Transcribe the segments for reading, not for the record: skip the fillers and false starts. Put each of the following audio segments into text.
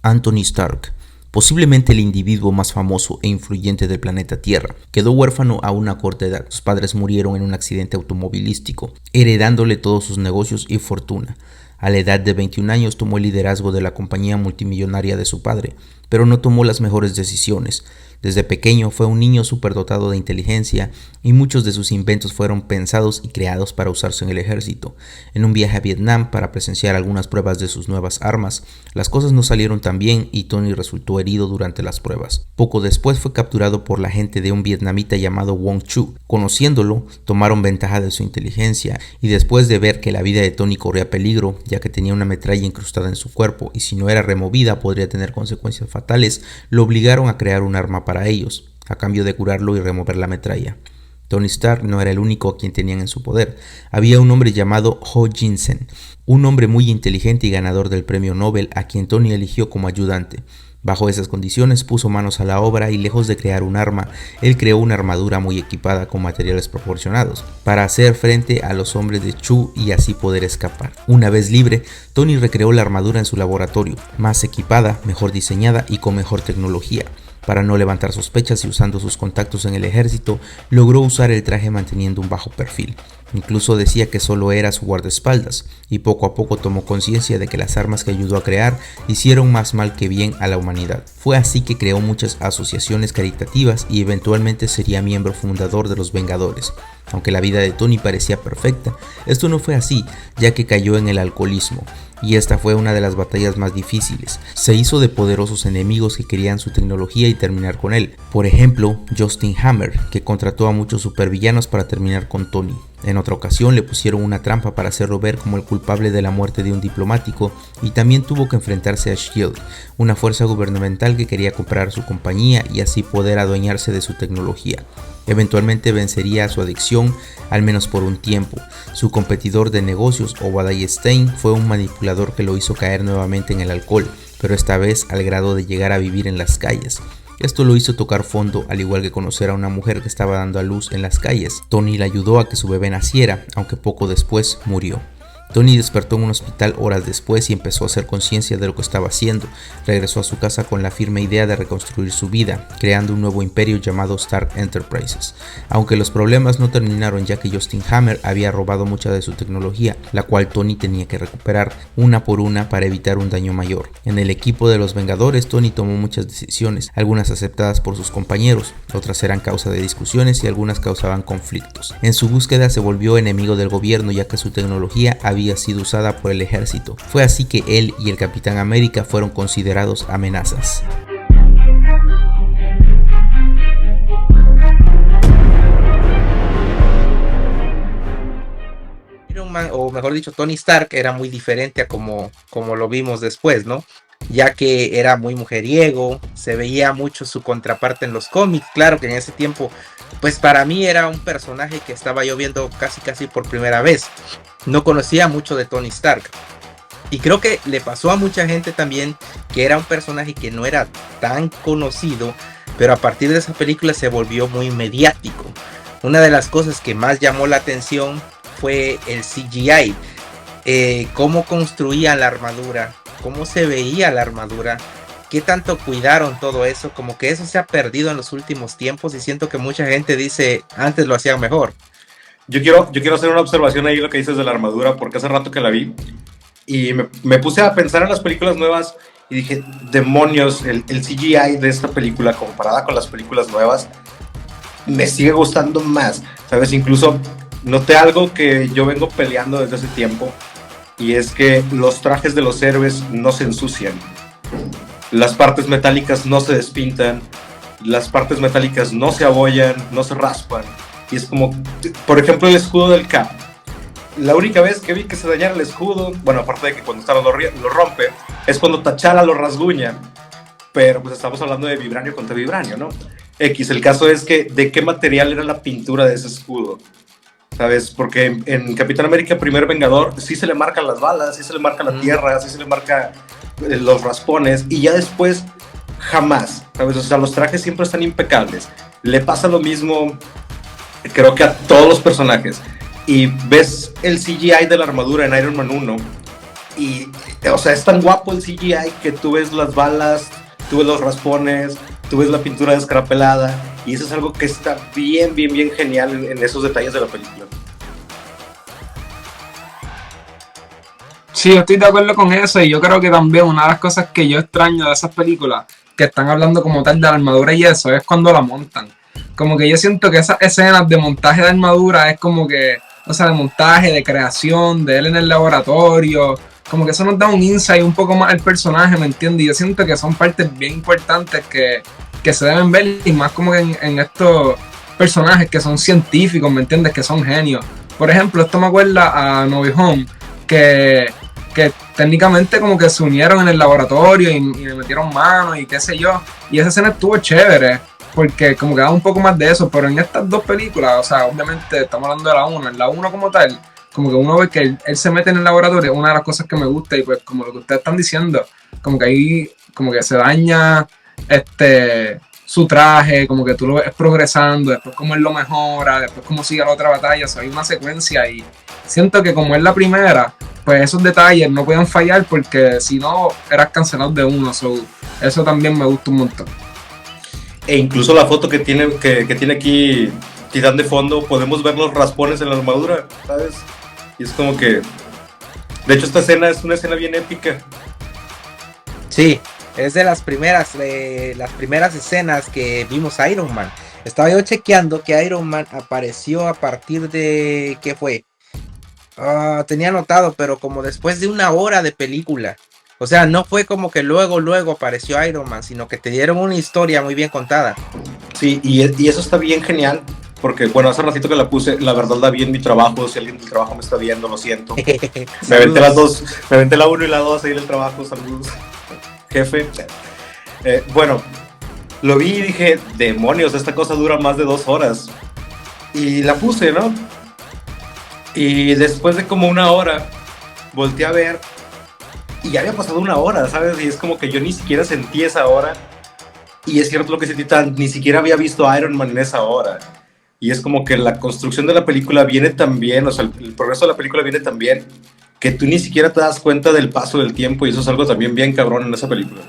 Anthony Stark, posiblemente el individuo más famoso e influyente del planeta Tierra. Quedó huérfano a una corta edad. Sus padres murieron en un accidente automovilístico, heredándole todos sus negocios y fortuna. A la edad de 21 años tomó el liderazgo de la compañía multimillonaria de su padre, pero no tomó las mejores decisiones. Desde pequeño fue un niño superdotado de inteligencia y muchos de sus inventos fueron pensados y creados para usarse en el ejército. En un viaje a Vietnam para presenciar algunas pruebas de sus nuevas armas, las cosas no salieron tan bien y Tony resultó herido durante las pruebas. Poco después fue capturado por la gente de un vietnamita llamado Wong Chu. Conociéndolo, tomaron ventaja de su inteligencia y después de ver que la vida de Tony corría peligro, ya que tenía una metralla incrustada en su cuerpo y si no era removida podría tener consecuencias fatales, lo obligaron a crear un arma para ellos, a cambio de curarlo y remover la metralla. Tony Stark no era el único a quien tenían en su poder. Había un hombre llamado Ho Jin-sen, un hombre muy inteligente y ganador del premio Nobel a quien Tony eligió como ayudante. Bajo esas condiciones puso manos a la obra y lejos de crear un arma, él creó una armadura muy equipada con materiales proporcionados para hacer frente a los hombres de Chu y así poder escapar. Una vez libre, Tony recreó la armadura en su laboratorio, más equipada, mejor diseñada y con mejor tecnología. Para no levantar sospechas y usando sus contactos en el ejército, logró usar el traje manteniendo un bajo perfil. Incluso decía que solo era su guardaespaldas, y poco a poco tomó conciencia de que las armas que ayudó a crear hicieron más mal que bien a la humanidad. Fue así que creó muchas asociaciones caritativas y eventualmente sería miembro fundador de los Vengadores. Aunque la vida de Tony parecía perfecta, esto no fue así, ya que cayó en el alcoholismo, y esta fue una de las batallas más difíciles. Se hizo de poderosos enemigos que querían su tecnología y terminar con él. Por ejemplo, Justin Hammer, que contrató a muchos supervillanos para terminar con Tony. En otra ocasión le pusieron una trampa para hacerlo ver como el culpable de la muerte de un diplomático y también tuvo que enfrentarse a S.H.I.E.L.D., una fuerza gubernamental que quería comprar su compañía y así poder adueñarse de su tecnología. Eventualmente vencería a su adicción, al menos por un tiempo. Su competidor de negocios, Obadiah Stane, fue un manipulador que lo hizo caer nuevamente en el alcohol, pero esta vez al grado de llegar a vivir en las calles. Esto lo hizo tocar fondo, al igual que conocer a una mujer que estaba dando a luz en las calles. Tony le ayudó a que su bebé naciera, aunque poco después murió. Tony despertó en un hospital horas después y empezó a hacer conciencia de lo que estaba haciendo. Regresó a su casa con la firme idea de reconstruir su vida, creando un nuevo imperio llamado Stark Enterprises. Aunque los problemas no terminaron ya que Justin Hammer había robado mucha de su tecnología, la cual Tony tenía que recuperar una por una para evitar un daño mayor. En el equipo de los Vengadores, Tony tomó muchas decisiones, algunas aceptadas por sus compañeros, otras eran causa de discusiones y algunas causaban conflictos. En su búsqueda se volvió enemigo del gobierno ya que su tecnología había sido usada por el ejército. Fue así que él y el Capitán América fueron considerados amenazas. Iron Man, o mejor dicho, Tony Stark era muy diferente a como lo vimos después, ¿no? Ya que era muy mujeriego, se veía mucho su contraparte en los cómics. Claro que en ese tiempo, pues para mí era un personaje que estaba yo viendo casi por primera vez. No conocía mucho de Tony Stark. Y creo que le pasó a mucha gente también que era un personaje que no era tan conocido, pero a partir de esa película se volvió muy mediático. Una de las cosas que más llamó la atención fue el CGI. Cómo construían la armadura, cómo se veía la armadura, qué tanto cuidaron todo eso. Como que eso se ha perdido en los últimos tiempos y siento que mucha gente dice antes lo hacían mejor. Yo quiero hacer una observación ahí lo que dices de la armadura, porque hace rato que la vi y me puse a pensar en las películas nuevas y dije, demonios, el CGI de esta película comparada con las películas nuevas me sigue gustando más, ¿sabes? Incluso noté algo que yo vengo peleando desde hace tiempo y es que los trajes de los héroes no se ensucian, las partes metálicas no se despintan, las partes metálicas no se abollan, no se raspan. Y es como, por ejemplo, el escudo del Cap. La única vez que vi que se dañara el escudo, bueno, aparte de que cuando Thanos lo rompe, es cuando T'Challa lo rasguña. Pero pues estamos hablando de vibranio contra vibranio, ¿no? El caso es que, ¿de qué material era la pintura de ese escudo? ¿Sabes? Porque en Capitán América Primer Vengador sí se le marcan las balas, sí se le marca la tierra, sí se le marca los raspones, y ya después jamás, ¿sabes? O sea, los trajes siempre están impecables. Le pasa lo mismo, creo que a todos los personajes. Y ves el CGI de la armadura en Iron Man 1 y o sea, es tan guapo el CGI que tú ves las balas, tú ves los raspones, tú ves la pintura descarapelada, y eso es algo que está bien, bien, bien genial en esos detalles de la película. Sí, yo estoy de acuerdo con eso, y yo creo que también una de las cosas que yo extraño de esas películas que están hablando como tal de la armadura y eso es cuando la montan. Como que yo siento que esas escenas de montaje de armadura es como que, o sea, de montaje, de creación, de él en el laboratorio, como que eso nos da un insight un poco más al personaje, ¿me entiendes? Y yo siento que son partes bien importantes que se deben ver, y más como que en estos personajes que son científicos, ¿me entiendes? Que son genios. Por ejemplo, esto me acuerda a No Way Home, que técnicamente como que se unieron en el laboratorio y le metieron manos y qué sé yo, y esa escena estuvo chévere porque como que da un poco más de eso, pero en estas dos películas, o sea, obviamente estamos hablando de la 1, en la 1 como tal, como que uno ve que él se mete en el laboratorio, una de las cosas que me gusta, y pues como lo que ustedes están diciendo, como que ahí como que se daña su traje, como que tú lo ves progresando, después como él lo mejora, después como sigue la otra batalla, o sea, hay una secuencia, y siento que como es la primera, pues esos detalles no pueden fallar porque si no eras cancelado de uno, so, eso también me gusta un montón. E incluso la foto que tiene aquí Titán de fondo, podemos ver los raspones en la armadura, ¿sabes? Y es como que... De hecho, esta escena es una escena bien épica. Sí, es de las primeras escenas que vimos a Iron Man. Estaba yo chequeando que Iron Man apareció a partir de... ¿Qué fue? Tenía anotado, pero como después de 1 hora de película. O sea, no fue como que luego apareció Iron Man, sino que te dieron una historia muy bien contada. Sí, y eso está bien genial, porque bueno, hace ratito que la puse, la verdad la vi en mi trabajo, si alguien del trabajo me está viendo, lo siento. Me aventé las dos, me aventé la 1 y la 2 ahí en el trabajo, saludos, jefe. Bueno, lo vi y dije, demonios, esta cosa dura más de 2 horas. Y la puse, ¿no? Y después de como 1 hora, volteé a ver y ya había pasado 1 hora, ¿sabes? Y es como que yo ni siquiera sentí esa hora. Y es cierto lo que sentí, ni siquiera había visto a Iron Man en esa hora. Y es como que la construcción de la película viene tan bien, o sea, el progreso de la película viene tan bien, que tú ni siquiera te das cuenta del paso del tiempo, y eso es algo también bien cabrón en esa película.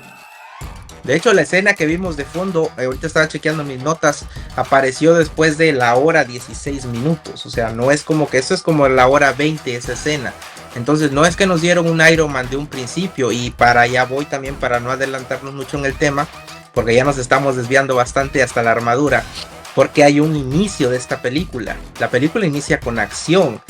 De hecho, la escena que vimos de fondo, ahorita estaba chequeando mis notas, apareció después de la hora 16 minutos. O sea, no es como que eso es como la hora 20 esa escena. Entonces, no es que nos dieron un Iron Man de un principio, y para allá voy también para no adelantarnos mucho en el tema, porque ya nos estamos desviando bastante hasta la armadura, porque hay un inicio de esta película. La película inicia con acción.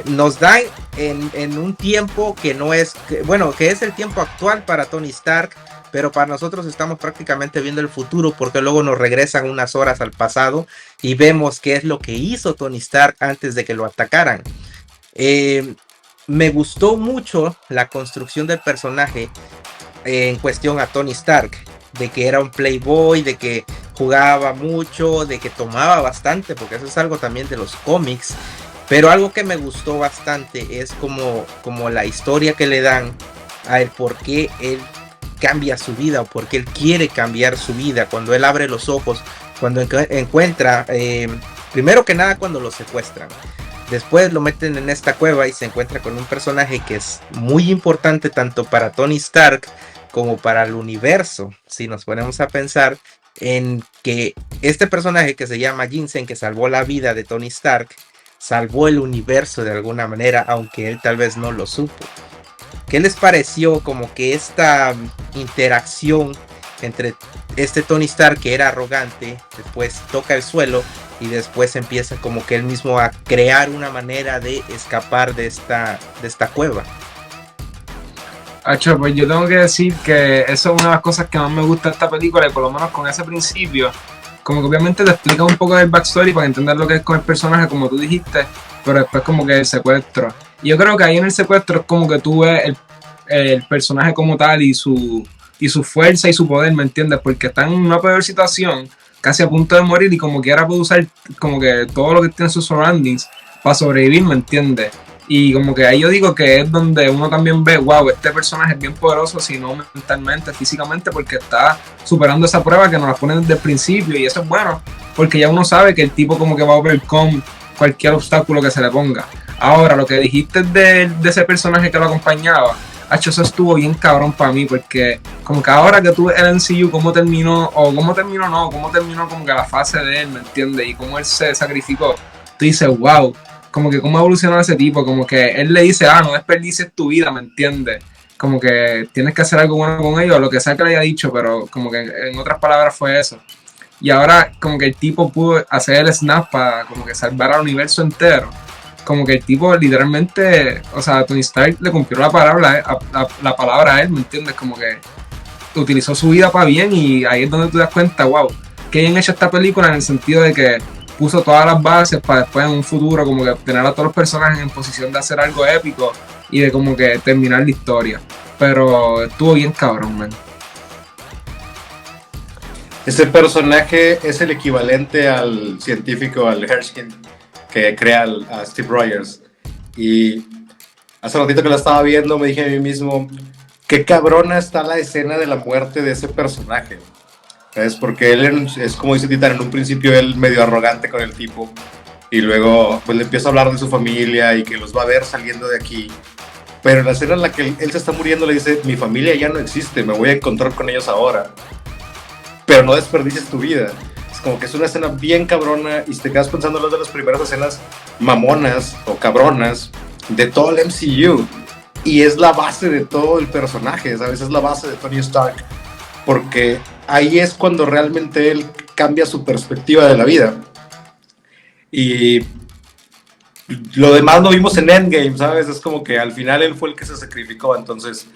Nos da en un tiempo que no es, bueno, que es el tiempo actual para Tony Stark, pero para nosotros estamos prácticamente viendo el futuro, porque luego nos regresan unas horas al pasado y vemos qué es lo que hizo Tony Stark antes de que lo atacaran. Me gustó mucho la construcción del personaje en cuestión a Tony Stark, de que era un playboy, de que jugaba mucho, de que tomaba bastante, porque eso es algo también de los cómics. Pero algo que me gustó bastante es como la historia que le dan a él, por qué él cambia su vida, o porque él quiere cambiar su vida, cuando él abre los ojos, cuando encuentra, primero que nada cuando lo secuestran, después lo meten en esta cueva y se encuentra con un personaje que es muy importante tanto para Tony Stark como para el universo. Si nos ponemos a pensar en que este personaje que se llama Yinsen, que salvó la vida de Tony Stark, salvó el universo de alguna manera, aunque él tal vez no lo supo. ¿Qué les pareció como que esta interacción entre este Tony Stark, que era arrogante, después toca el suelo y después empieza como que él mismo a crear una manera de escapar de esta cueva? Acho, pues yo tengo que decir que eso es una de las cosas que más me gusta de esta película, y por lo menos con ese principio, como que obviamente te explica un poco del backstory para entender lo que es con el personaje, como tú dijiste, pero después como que el secuestro. Y yo creo que ahí en el secuestro es como que tú ves el personaje como tal y su fuerza y su poder, ¿me entiendes? Porque está en una peor situación, casi a punto de morir, y como quiera puede usar como que todo lo que tiene en sus surroundings para sobrevivir, ¿me entiendes? Y como que ahí yo digo que es donde uno también ve, wow, este personaje es bien poderoso, si no mentalmente, físicamente, porque está superando esa prueba que nos la ponen desde el principio, y eso es bueno, porque ya uno sabe que el tipo como que va a overcome cualquier obstáculo que se le ponga. Ahora, lo que dijiste de ese personaje que lo acompañaba, Hacho, eso estuvo bien cabrón para mí, porque como que ahora que tú ves el MCU, cómo terminó como que la fase de él, ¿me entiendes? Y cómo él se sacrificó, tú dices, wow, como que cómo evolucionó ese tipo, como que él le dice, no desperdicies tu vida, ¿me entiendes? Como que tienes que hacer algo bueno con ellos, lo que sea que le haya dicho, pero como que en otras palabras fue eso. Y ahora como que el tipo pudo hacer el snap para como que salvar al universo entero. Como que el tipo literalmente, o sea, Tony Stark le cumplió la palabra, la palabra a él, ¿me entiendes? Como que utilizó su vida para bien y ahí es donde tú te das cuenta, wow, que bien hecho esta película en el sentido de que puso todas las bases para después en un futuro como que tener a todos los personajes en posición de hacer algo épico y de como que terminar la historia. Pero estuvo bien cabrón, man. Ese personaje es el equivalente al científico, al Hershkin, que crea a Steve Rogers. Y hace ratito que lo estaba viendo me dije a mí mismo, qué cabrona está la escena de la muerte de ese personaje. Es porque él es como dice Titan, en un principio él medio arrogante con el tipo y luego pues le empieza a hablar de su familia y que los va a ver saliendo de aquí. Pero en la escena en la que él se está muriendo le dice, mi familia ya no existe, me voy a encontrar con ellos ahora. Pero no desperdicies tu vida. Es como que es una escena bien cabrona y te quedas pensando en una de las primeras escenas mamonas o cabronas de todo el MCU. Y es la base de todo el personaje, ¿sabes? Es la base de Tony Stark. Porque ahí es cuando realmente él cambia su perspectiva de la vida. Y lo demás lo vimos en Endgame, ¿sabes? Es como que al final él fue el que se sacrificó. Entonces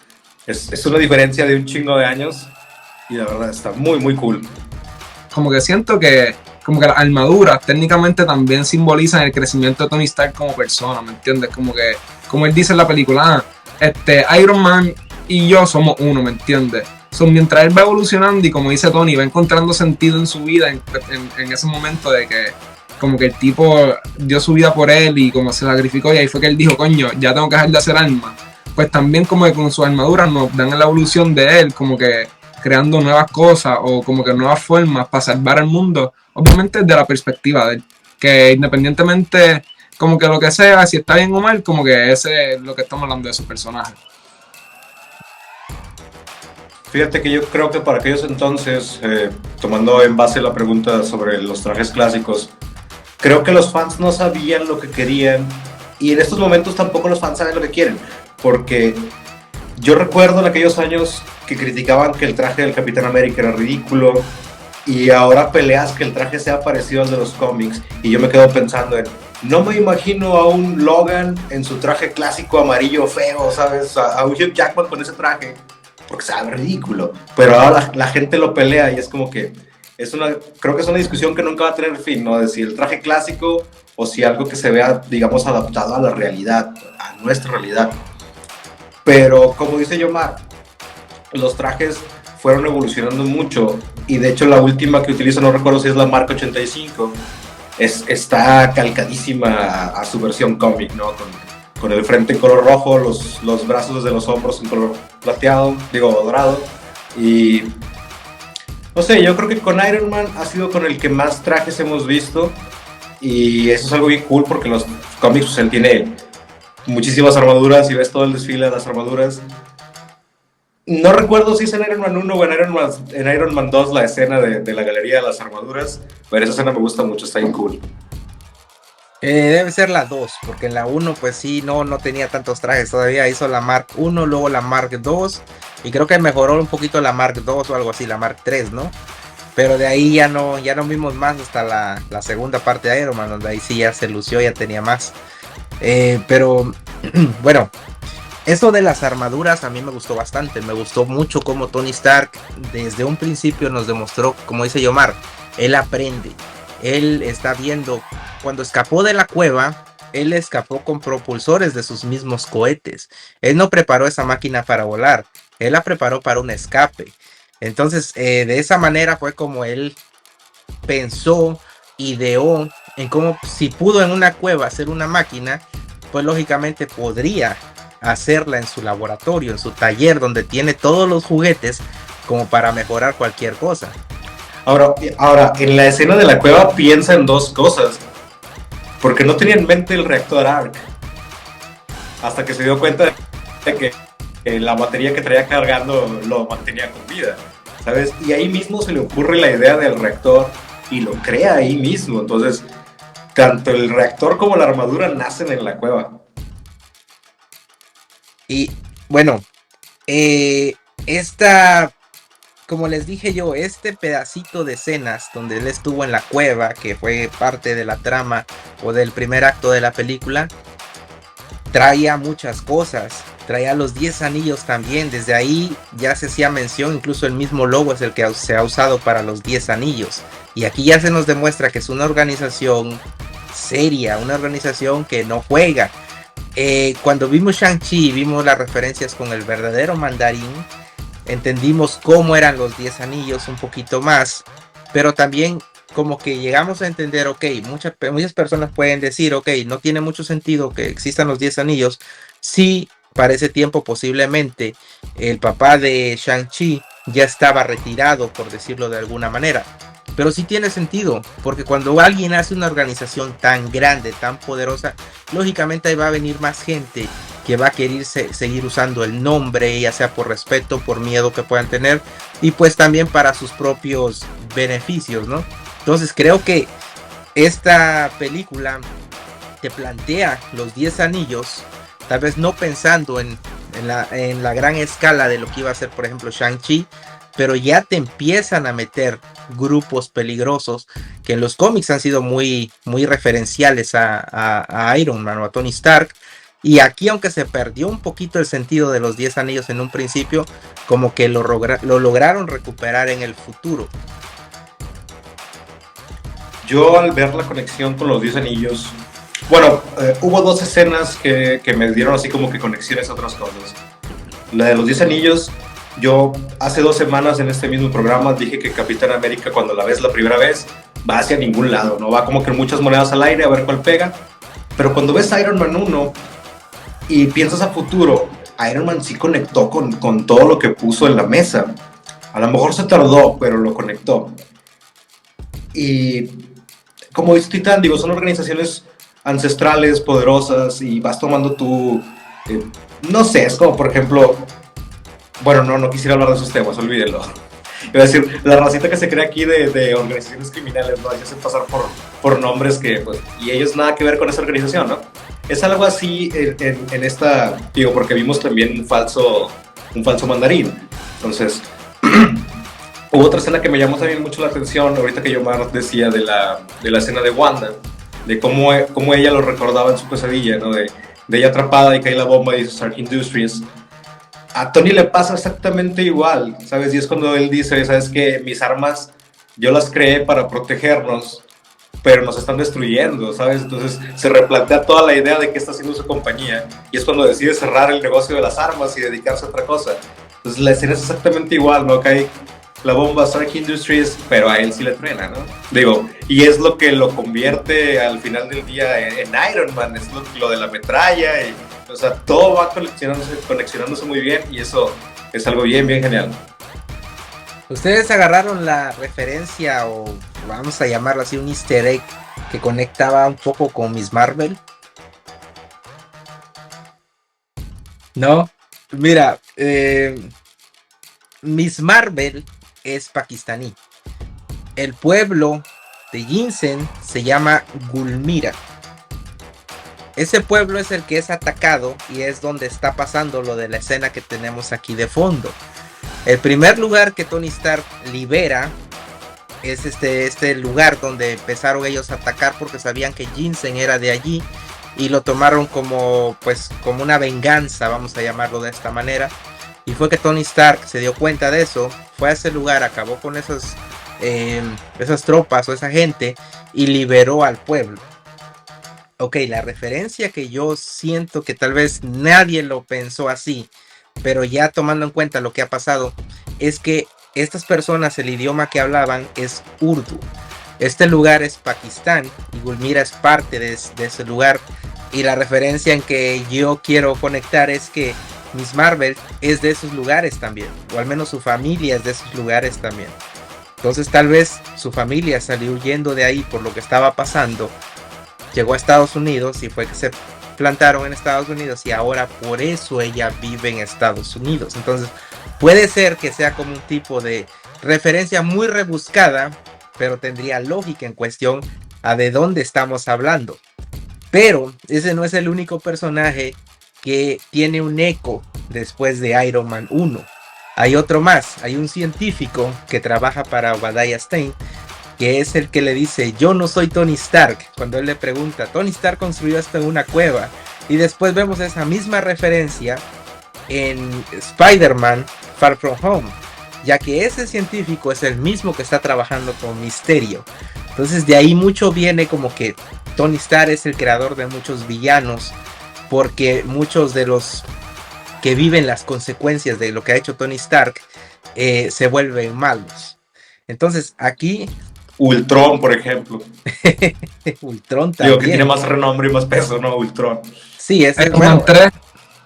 es una diferencia de un chingo de años. Y la verdad está muy, muy cool. Como que siento que como que las armaduras técnicamente también simbolizan el crecimiento de Tony Stark como persona, ¿me entiendes? Como que, como él dice en la película, Iron Man y yo somos uno, ¿me entiendes? Mientras él va evolucionando y como dice Tony, va encontrando sentido en su vida en ese momento de que como que el tipo dio su vida por él y como se sacrificó y ahí fue que él dijo, coño, ya tengo que dejar de hacer armas. Pues también como que con sus armaduras nos dan la evolución de él, como que creando nuevas cosas o como que nuevas formas para salvar al mundo, obviamente desde la perspectiva de él, que independientemente como que lo que sea, si está bien o mal, como que ese es lo que estamos hablando de su personaje. Fíjate que yo creo que para aquellos entonces, tomando en base la pregunta sobre los trajes clásicos, creo que los fans no sabían lo que querían y en estos momentos tampoco los fans saben lo que quieren, porque yo recuerdo en aquellos años que criticaban que el traje del Capitán América era ridículo y ahora peleas que el traje sea parecido al de los cómics y yo me quedo pensando en, no me imagino a un Logan en su traje clásico amarillo feo, ¿sabes? A un Hugh Jackman con ese traje, porque sabe ridículo, pero ahora la gente lo pelea y es como que creo que es una discusión que nunca va a tener fin, ¿no? De si el traje clásico o si algo que se vea, digamos, adaptado a la realidad, a nuestra realidad. Pero como dice Yomar, los trajes fueron evolucionando mucho y de hecho la última que utilizo, no recuerdo si es la Mark 85, está calcadísima a su versión cómic, ¿no? Con el frente en color rojo, los brazos desde los hombros en color dorado. Y no sé, yo creo que con Iron Man ha sido con el que más trajes hemos visto y eso es algo bien cool porque los cómics, pues él tiene muchísimas armaduras y ves todo el desfile de las armaduras. No recuerdo si es en Iron Man 1 o en Iron Man 2 la escena de la galería de las armaduras, pero esa escena me gusta mucho, está bien cool. Debe ser la 2, porque en la 1 pues sí, no tenía tantos trajes todavía, hizo la Mark 1, luego la Mark 2, y creo que mejoró un poquito la Mark 2 o algo así, la Mark 3, ¿no? Pero de ahí ya no vimos más hasta la segunda parte de Iron Man, donde ahí sí ya se lució, ya tenía más. Pero bueno, eso de las armaduras a mí me gustó bastante, me gustó mucho como Tony Stark desde un principio nos demostró, como dice Yomar, él aprende, él está viendo, cuando escapó de la cueva, él escapó con propulsores de sus mismos cohetes, él no preparó esa máquina para volar, él la preparó para un escape, entonces de esa manera fue como él pensó, ideó en cómo si pudo en una cueva hacer una máquina, pues lógicamente podría hacerla en su laboratorio, en su taller donde tiene todos los juguetes como para mejorar cualquier cosa. Ahora, en la escena de la cueva piensa en dos cosas, porque no tenía en mente el reactor ARC, hasta que se dio cuenta de que la batería que traía cargando lo mantenía con vida, ¿sabes? Y ahí mismo se le ocurre la idea del reactor y lo crea ahí mismo. Entonces, tanto el reactor como la armadura nacen en la cueva. Y bueno, como les dije yo, este pedacito de escenas donde él estuvo en la cueva, que fue parte de la trama o del primer acto de la película, traía muchas cosas, traía los 10 anillos también. Desde ahí ya se hacía mención, incluso el mismo logo es el que se ha usado para los 10 anillos, y aquí ya se nos demuestra que es una organización seria, una organización que no juega. Cuando vimos Shang-Chi, vimos las referencias con el verdadero mandarín, entendimos cómo eran los 10 anillos un poquito más, pero también como que llegamos a entender, ok, muchas personas pueden decir, ok, no tiene mucho sentido que existan los 10 anillos, si para ese tiempo posiblemente el papá de Shang-Chi ya estaba retirado, por decirlo de alguna manera. Pero sí tiene sentido, porque cuando alguien hace una organización tan grande, tan poderosa, lógicamente ahí va a venir más gente que va a querer seguir usando el nombre, ya sea por respeto, por miedo que puedan tener, y pues también para sus propios beneficios, ¿no? Entonces creo que esta película te plantea los 10 anillos, tal vez no pensando en la gran escala de lo que iba a ser, por ejemplo, Shang-Chi, pero ya te empiezan a meter grupos peligrosos que en los cómics han sido muy, muy referenciales a Iron Man o a Tony Stark. Y aquí, aunque se perdió un poquito el sentido de los 10 anillos en un principio, como que lo lograron recuperar en el futuro. Yo al ver la conexión con los 10 anillos, bueno, hubo dos escenas que me dieron así como que conexiones a otras cosas. La de los 10 anillos, yo hace 2 semanas en este mismo programa dije que Capitán América, cuando la ves la primera vez, va hacia ningún lado, ¿no? Va como que muchas monedas al aire a ver cuál pega. Pero cuando ves Iron Man 1 y piensas a futuro, Iron Man sí conectó con todo lo que puso en la mesa. A lo mejor se tardó, pero lo conectó. Y como dice Titán, digo, son organizaciones ancestrales, poderosas, y vas tomando tu... no sé, es como por ejemplo... Bueno, no quisiera hablar de esos temas, olvídenlo. Iba a decir, la racita que se crea aquí de organizaciones criminales, ¿no? Ellos hacen pasar por nombres que, pues, y ellos nada que ver con esa organización, ¿no? Es algo así en esta, digo, porque vimos también un falso mandarín. Entonces, hubo otra escena que me llamó también mucho la atención, ahorita que Yomar decía de la escena de Wanda, de cómo ella lo recordaba en su pesadilla, ¿no? De ella atrapada y cae la bomba y dice Stark Industries. A Tony le pasa exactamente igual, ¿sabes? Y es cuando él dice, ¿sabes qué? Mis armas, yo las creé para protegernos, pero nos están destruyendo, ¿sabes? Entonces se replantea toda la idea de qué está haciendo su compañía, y es cuando decide cerrar el negocio de las armas y dedicarse a otra cosa. Entonces la escena es exactamente igual, ¿no? Cae la bomba Stark Industries, pero a él sí le truena, ¿no? Digo, y es lo que lo convierte al final del día en Iron Man, es lo de la metralla, y, o sea, todo va conexionándose muy bien, y eso es algo bien genial. ¿Ustedes agarraron la referencia, o vamos a llamarlo así, un easter egg que conectaba un poco con Miss Marvel? No, mira, Miss Marvel es pakistaní. El pueblo de Yinsen se llama Gulmira. Ese pueblo es el que es atacado y es donde está pasando lo de la escena que tenemos aquí de fondo. El primer lugar que Tony Stark libera es este lugar donde empezaron ellos a atacar, porque sabían que Yinsen era de allí y lo tomaron como una venganza, vamos a llamarlo de esta manera. Y fue que Tony Stark se dio cuenta de eso, fue a ese lugar, acabó con esas tropas o esa gente y liberó al pueblo. Ok, la referencia que yo siento que tal vez nadie lo pensó así, pero ya tomando en cuenta lo que ha pasado, es que estas personas, el idioma que hablaban es Urdu. Este lugar es Pakistán y Gulmira es parte de ese lugar. Y la referencia en que yo quiero conectar es que Miss Marvel es de esos lugares también, o al menos su familia es de esos lugares también. Entonces tal vez su familia salió huyendo de ahí por lo que estaba pasando, llegó a Estados Unidos y fue que se plantaron en Estados Unidos y ahora por eso ella vive en Estados Unidos. Entonces puede ser que sea como un tipo de referencia muy rebuscada, pero tendría lógica en cuestión a de dónde estamos hablando. Pero ese no es el único personaje que tiene un eco después de Iron Man 1. Hay otro más, hay un científico que trabaja para Obadiah Stane, que es el que le dice, yo no soy Tony Stark, cuando él le pregunta, Tony Stark construyó esto en una cueva, y después vemos esa misma referencia en Spider-Man Far From Home, ya que ese científico es el mismo que está trabajando con Mysterio. Entonces de ahí mucho viene como que Tony Stark es el creador de muchos villanos, porque muchos de los que viven las consecuencias de lo que ha hecho Tony Stark se vuelven malos. Entonces aquí Ultron, por ejemplo. Ultron también. Digo que tiene más renombre y más peso, ¿no? Ultron. Sí, ese es bueno,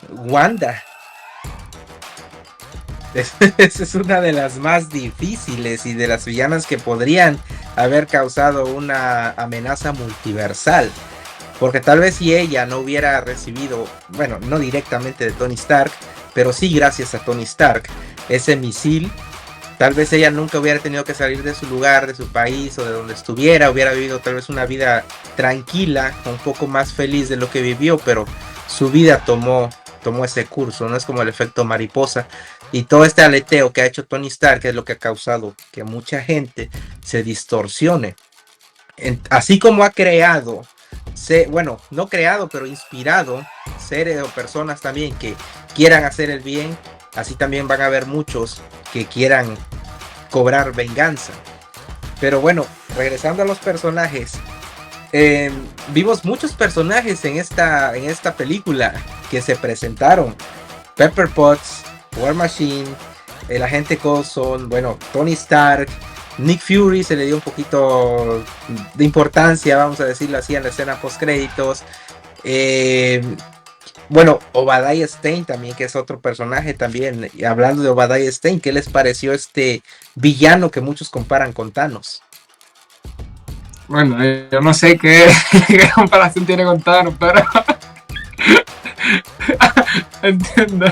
Wanda. Esa es una de las más difíciles y de las villanas que podrían haber causado una amenaza multiversal. Porque tal vez si ella no hubiera recibido, bueno, no directamente de Tony Stark, pero sí gracias a Tony Stark, ese misil, tal vez ella nunca hubiera tenido que salir de su lugar, de su país o de donde estuviera, hubiera vivido tal vez una vida tranquila, un poco más feliz de lo que vivió, pero su vida tomó ese curso, no es como el efecto mariposa. Y todo este aleteo que ha hecho Tony Stark es lo que ha causado que mucha gente se distorsione. Así como ha creado, bueno, no creado, pero inspirado seres o personas también que quieran hacer el bien, así también van a haber muchos que quieran cobrar venganza. Pero bueno, regresando a los personajes, vimos muchos personajes en esta película que se presentaron. Pepper Potts, War Machine, el agente Coulson, bueno, Tony Stark, Nick Fury se le dio un poquito de importancia, vamos a decirlo así, en la escena post créditos. Bueno, Obadiah Stane también, que es otro personaje también. Y hablando de Obadiah Stane, ¿qué les pareció este villano que muchos comparan con Thanos? Bueno, yo no sé qué comparación tiene con Thanos, pero entiendo.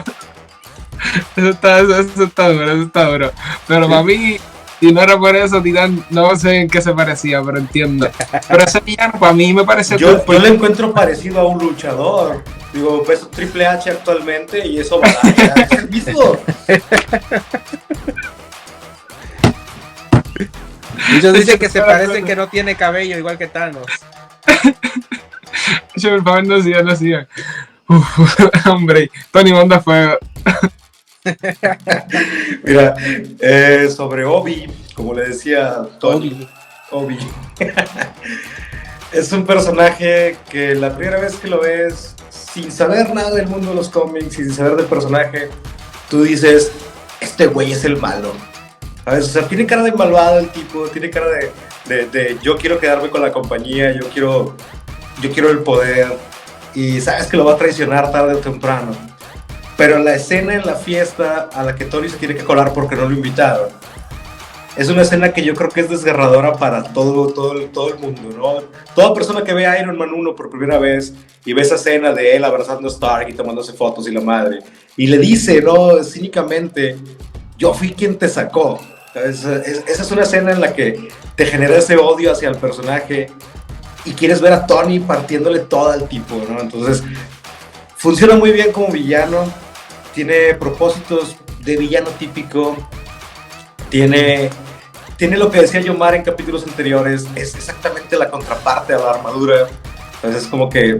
Eso está duro. Pero para mí, si no era por eso, Titán, no sé en qué se parecía, pero entiendo. Pero ese villano para mí me parece... Yo le encuentro parecido a un luchador. Digo, peso Triple H actualmente y eso es el mismo. Muchos dicen que se parecen, que no tiene cabello, igual que Thanos. Yo, por favor, no sigan. Hombre, Tony manda fuego. Mira, sobre Obi, como le decía Tony, Obi. Es un personaje que la primera vez que lo ves, sin saber nada del mundo de los cómics, sin saber del personaje, tú dices, este güey es el malo. ¿Sabes? O sea, tiene cara de malvado el tipo, tiene cara de yo quiero quedarme con la compañía, yo quiero el poder, y sabes que lo va a traicionar tarde o temprano. Pero la escena en la fiesta a la que Tony se tiene que colar porque no lo invitaron, es una escena que yo creo que es desgarradora para todo el mundo, ¿no? Toda persona que ve a Iron Man 1 por primera vez y ve esa escena de él abrazando a Stark y tomándose fotos y la madre, y le dice, ¿no? Cínicamente, yo fui quien te sacó. Esa es una escena en la que te genera ese odio hacia el personaje y quieres ver a Tony partiéndole todo al tipo, ¿no? Entonces, funciona muy bien como villano, tiene propósitos de villano típico, tiene lo que decía Yomar en capítulos anteriores, es exactamente la contraparte a la armadura. Entonces es como que,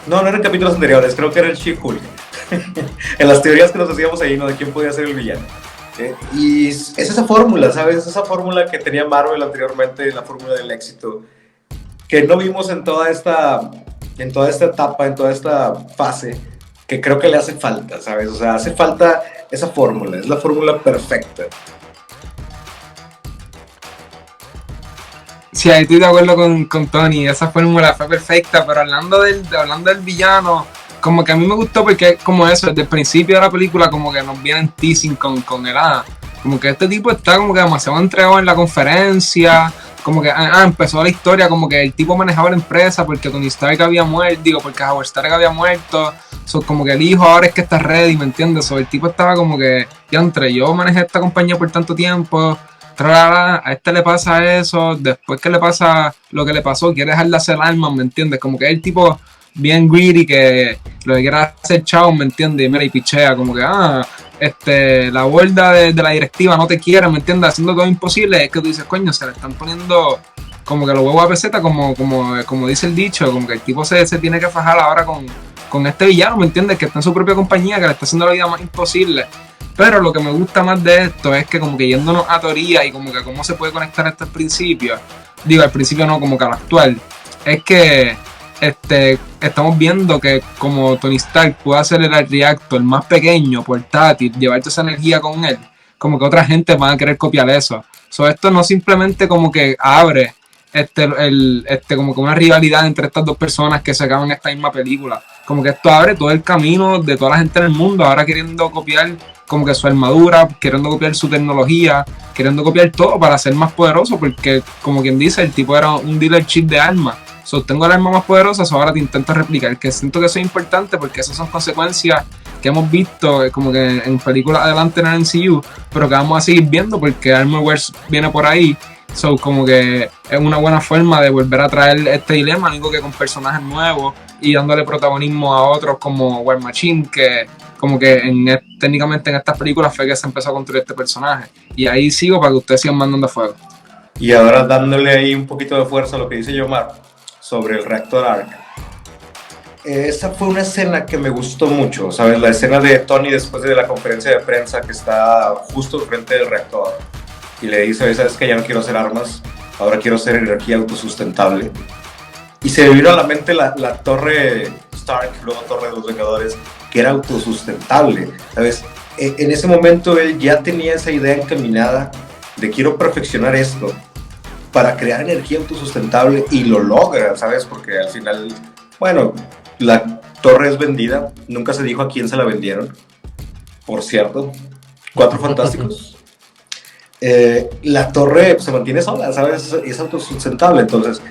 no eran capítulos anteriores, creo que era el She-Hulk. En las teorías que nos hacíamos ahí, ¿no? De quién podía ser el villano. Y es esa fórmula, ¿sabes? Es esa fórmula que tenía Marvel anteriormente, la fórmula del éxito, que no vimos en toda esta etapa, en toda esta fase, que creo que le hace falta, ¿sabes? O sea, hace falta esa fórmula, es la fórmula perfecta. Sí, ahí estoy de acuerdo con Tony, esa fórmula fue perfecta, pero hablando del villano, como que a mí me gustó porque como eso, desde el principio de la película como que nos vienen teasing con el como que este tipo está como que demasiado entregado en la conferencia, como que empezó la historia, como que el tipo manejaba la empresa porque Tony Stark había muerto, porque Howard Stark había muerto, como que el hijo ahora es que está ready, ¿me entiendes? El tipo estaba como que, yo manejé esta compañía por tanto tiempo, a este le pasa eso, después que le pasa lo que le pasó, quiere dejar de hacer armas, ¿me entiendes? Como que el tipo bien greedy que lo que quiere hacer chao, ¿me entiendes? Y mira, y pichea, como que, la borda de la directiva no te quiere, ¿me entiendes? Haciendo todo imposible, es que tú dices, coño, se le están poniendo como que los huevos a peseta, como dice el dicho, como que el tipo se tiene que fajar ahora con este villano, ¿me entiendes? Que está en su propia compañía, que le está haciendo la vida más imposible. Pero lo que me gusta más de esto es que como que yéndonos a teoría y como que cómo se puede conectar esto al principio, al principio no, como que al actual, es que estamos viendo que como Tony Stark puede hacer el reactor más pequeño, portátil, llevarte esa energía con él, como que otra gente va a querer copiar eso. Esto no simplemente como que abre como que una rivalidad entre estas dos personas que se acaban en esta misma película, como que esto abre todo el camino de toda la gente en el mundo ahora queriendo copiar como que su armadura, queriendo copiar su tecnología, queriendo copiar todo para ser más poderoso, porque como quien dice, el tipo era un dealership de armas. Tengo el arma más poderosa, ahora te intento replicar, que siento que eso es importante porque esas son consecuencias que hemos visto como que en películas adelante en el MCU, pero que vamos a seguir viendo porque Armorverse viene por ahí. Como que es una buena forma de volver a traer este dilema, digo que con personajes nuevos y dándole protagonismo a otros como War Machine, que como que técnicamente en estas películas fue que se empezó a construir este personaje. Y ahí sigo para que ustedes sigan mandando fuego. Y ahora dándole ahí un poquito de fuerza a lo que dice Yomar sobre el reactor Arc. Esa fue una escena que me gustó mucho, ¿sabes? La escena de Tony después de la conferencia de prensa que está justo frente del reactor y le dice, ¿sabes qué? Ya no quiero hacer armas, ahora quiero hacer energía autosustentable. Y se me vino a la mente la torre Stark, luego torre de los Vengadores, que era autosustentable, ¿sabes? En ese momento él ya tenía esa idea encaminada de quiero perfeccionar esto para crear energía autosustentable y lo logra, ¿sabes? Porque al final, bueno, la torre es vendida, nunca se dijo a quién se la vendieron, por cierto, Cuatro Fantásticos. La torre se mantiene sola, ¿sabes? Es autosustentable, entonces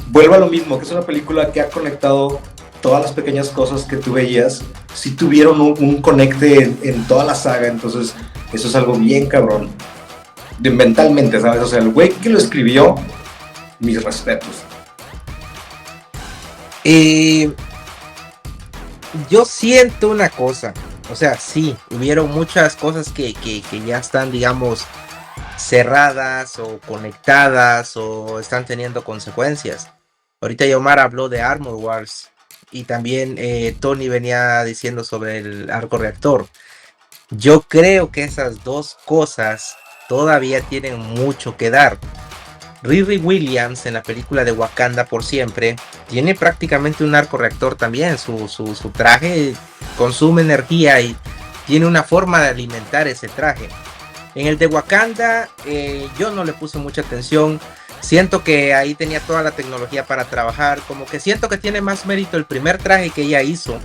vuelvo a lo mismo, que es una película que ha conectado todas las pequeñas cosas que tú veías, si tuvieron un conecte en toda la saga, entonces eso es algo bien cabrón. Mentalmente, ¿sabes? O sea, el güey que lo escribió, mis respetos. Yo siento una cosa, o sea, sí, hubieron muchas cosas que ya están, digamos, cerradas o conectadas o están teniendo consecuencias. Ahorita Yomar habló de Armor Wars y también Tony venía diciendo sobre el arco reactor. Yo creo que esas dos cosas todavía tienen mucho que dar. Riri Williams en la película de Wakanda por siempre tiene prácticamente un arco reactor también. Su traje consume energía y tiene una forma de alimentar ese traje. En el de Wakanda yo no le puse mucha atención. Siento que ahí tenía toda la tecnología para trabajar. Como que siento que tiene más mérito el primer traje que ella hizo,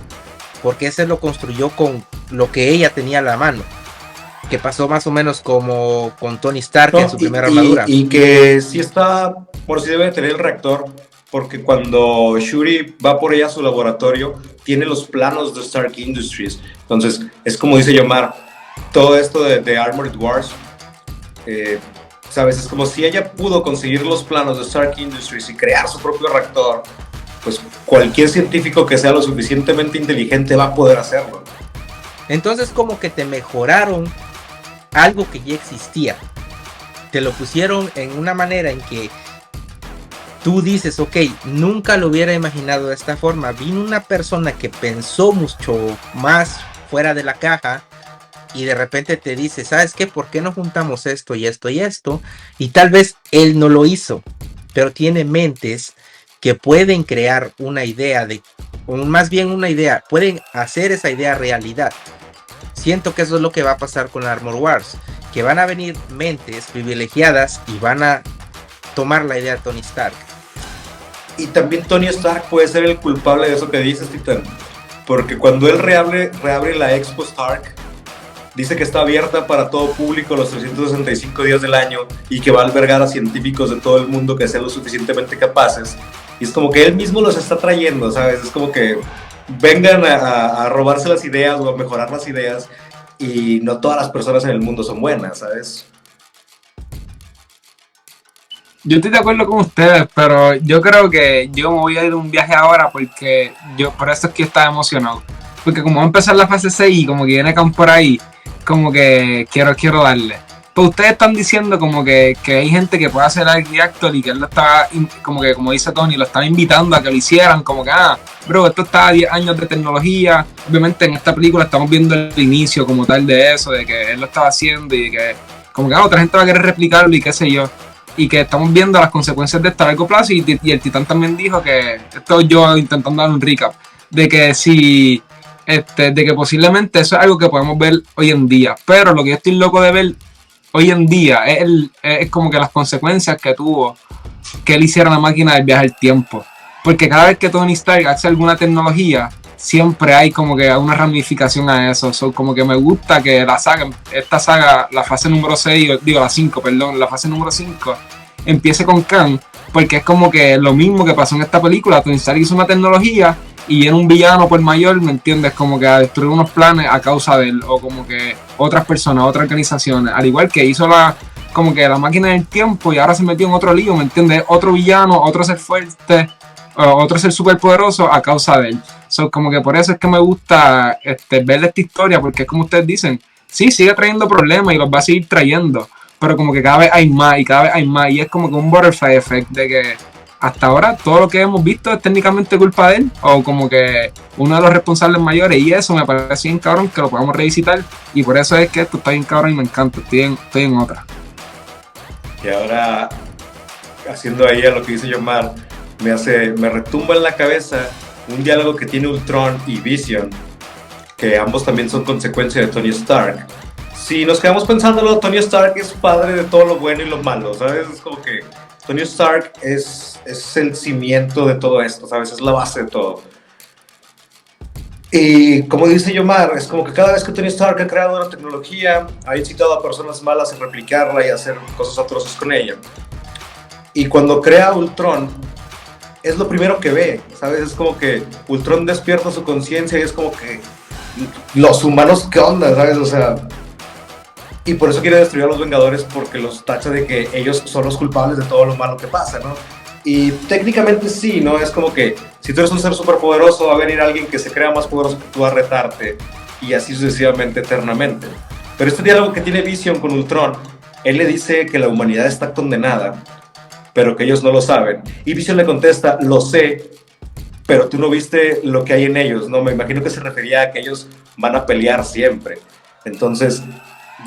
porque ese lo construyó con lo que ella tenía a la mano, que pasó más o menos como con Tony Stark en su primera armadura. Y que sí está, por si debe tener el reactor, porque cuando Shuri va por ella a su laboratorio, tiene los planos de Stark Industries. Entonces, es como dice Yomar, todo esto de Armored Wars, ¿sabes? Es como si ella pudo conseguir los planos de Stark Industries y crear su propio reactor, pues cualquier científico que sea lo suficientemente inteligente va a poder hacerlo. Entonces como que te mejoraron algo que ya existía. Te lo pusieron en una manera en que tú dices, ok, nunca lo hubiera imaginado de esta forma. Vino una persona que pensó mucho más fuera de la caja y de repente te dice, ¿sabes qué? ¿Por qué no juntamos esto y esto y esto? Y tal vez él no lo hizo, pero tiene mentes que pueden crear una idea o más bien una idea, pueden hacer esa idea realidad. Siento que eso es lo que va a pasar con Armor Wars, que van a venir mentes privilegiadas y van a tomar la idea de Tony Stark. Y también Tony Stark puede ser el culpable de eso que dices, Titán, porque cuando él reabre la Expo Stark, dice que está abierta para todo público los 365 días del año y que va a albergar a científicos de todo el mundo que sean lo suficientemente capaces. Y es como que él mismo los está trayendo, ¿sabes? Es como que vengan a robarse las ideas o a mejorar las ideas, y no todas las personas en el mundo son buenas, ¿sabes? Yo estoy de acuerdo con ustedes, pero yo creo que yo me voy a ir a un viaje ahora porque por eso es que estaba emocionado. Porque como va a empezar la fase 6 y como que viene Khan por ahí, como que quiero darle. Pues ustedes están diciendo como que hay gente que puede hacer el reactor y que él lo está, como que como dice Tony, lo están invitando a que lo hicieran, como que, bro, esto está a 10 años de tecnología. Obviamente en esta película estamos viendo el inicio como tal de eso, de que él lo estaba haciendo y que como que otra gente va a querer replicarlo y qué sé yo. Y que estamos viendo las consecuencias de esto a largo plazo, y el Titán también dijo que, esto yo intentando dar un recap, de que si, de que posiblemente eso es algo que podemos ver hoy en día, pero lo que yo estoy loco de ver hoy en día es como que las consecuencias que tuvo que él hiciera la máquina del viaje al tiempo, porque cada vez que Tony Stark hace alguna tecnología, siempre hay como que una ramificación a eso. Como que me gusta que esta saga, la fase número 6, digo la 5, perdón, la fase número 5, empiece con Khan, porque es como que lo mismo que pasó en esta película. Tony Stark hizo una tecnología y viene un villano por mayor, ¿me entiendes? Como que a destruir unos planes a causa de él, o como que otras personas, otras organizaciones, al igual que hizo como que la máquina del tiempo y ahora se metió en otro lío, ¿me entiendes? Otro villano, otro ser fuerte, otro ser súper poderoso a causa de él. Como que por eso es que me gusta ver esta historia, porque es como ustedes dicen, sí, sigue trayendo problemas y los va a seguir trayendo, pero como que cada vez hay más y cada vez hay más, y es como que un butterfly effect de que hasta ahora todo lo que hemos visto es técnicamente culpa de él, o como que uno de los responsables mayores, y eso me parece bien cabrón que lo podamos revisitar, y por eso es que esto está bien cabrón y me encanta, estoy en otra. Y ahora, haciendo ahí a lo que dice Yomar, me retumba en la cabeza un diálogo que tiene Ultron y Vision, que ambos también son consecuencia de Tony Stark. Si nos quedamos pensándolo, Tony Stark es padre de todo lo bueno y lo malo, ¿sabes? Es como que Tony Stark es el cimiento de todo esto, ¿sabes? Es la base de todo. Y como dice Yomar, es como que cada vez que Tony Stark ha creado una tecnología, ha incitado a personas malas a replicarla y a hacer cosas atroces con ella. Y cuando crea Ultron, es lo primero que ve, ¿sabes? Es como que Ultron despierta su conciencia y es como que los humanos, ¿qué onda? ¿Sabes? O sea, y por eso quiere destruir a los Vengadores, porque los tacha de que ellos son los culpables de todo lo malo que pasa, ¿no? Y técnicamente sí, ¿no? Es como que si tú eres un ser superpoderoso, va a venir alguien que se crea más poderoso que tú a retarte, y así sucesivamente, eternamente. Pero este diálogo que tiene Vision con Ultron, él le dice que la humanidad está condenada, pero que ellos no lo saben. Y Vision le contesta, lo sé, pero tú no viste lo que hay en ellos, ¿no? Me imagino que se refería a que ellos van a pelear siempre. Entonces,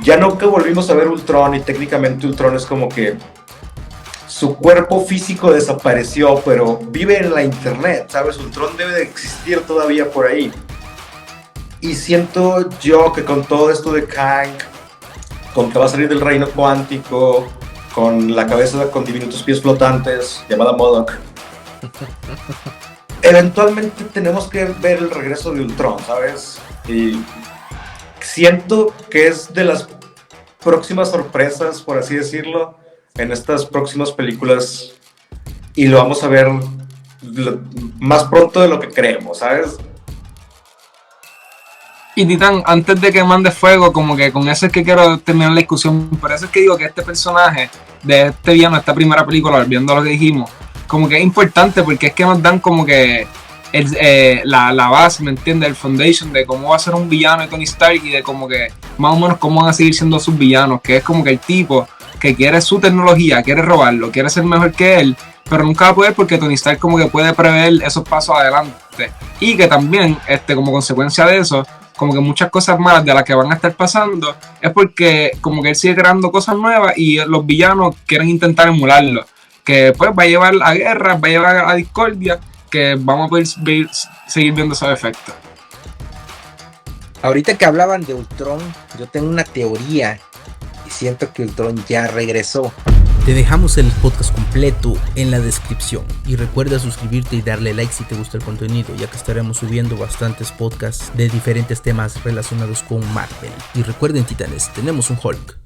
ya nunca volvimos a ver Ultron, y técnicamente Ultron es como que su cuerpo físico desapareció, pero vive en la internet, ¿sabes? Ultron debe de existir todavía por ahí. Y siento yo que con todo esto de Kang, con que va a salir del reino cuántico, con la cabeza con diminutos pies flotantes, llamada MODOK, eventualmente tenemos que ver el regreso de Ultron, ¿sabes? Y siento que es de las próximas sorpresas, por así decirlo, en estas próximas películas, y lo vamos a ver más pronto de lo que creemos, ¿sabes? Y Titán, antes de que mande fuego, como que con eso es que quiero terminar la discusión. Por eso es que digo que este personaje de este villano, esta primera película, viendo lo que dijimos, como que es importante, porque es que nos dan como que la base, ¿me entiendes? El foundation de cómo va a ser un villano de Tony Stark, y de como que más o menos cómo van a seguir siendo sus villanos, que es como que el tipo que quiere su tecnología, quiere robarlo, quiere ser mejor que él, pero nunca va a poder, porque Tony Stark como que puede prever esos pasos adelante, y que también como consecuencia de eso, como que muchas cosas malas de las que van a estar pasando es porque como que él sigue creando cosas nuevas y los villanos quieren intentar emularlo, que pues va a llevar a guerra, va a llevar a discordia, que vamos a poder seguir viendo esos efectos. Ahorita que hablaban de Ultron, yo tengo una teoría y siento que Ultron ya regresó. Te dejamos el podcast completo en la descripción y recuerda suscribirte y darle like si te gusta el contenido, ya que estaremos subiendo bastantes podcasts de diferentes temas relacionados con Marvel. Y recuerden, titanes, tenemos un Hulk.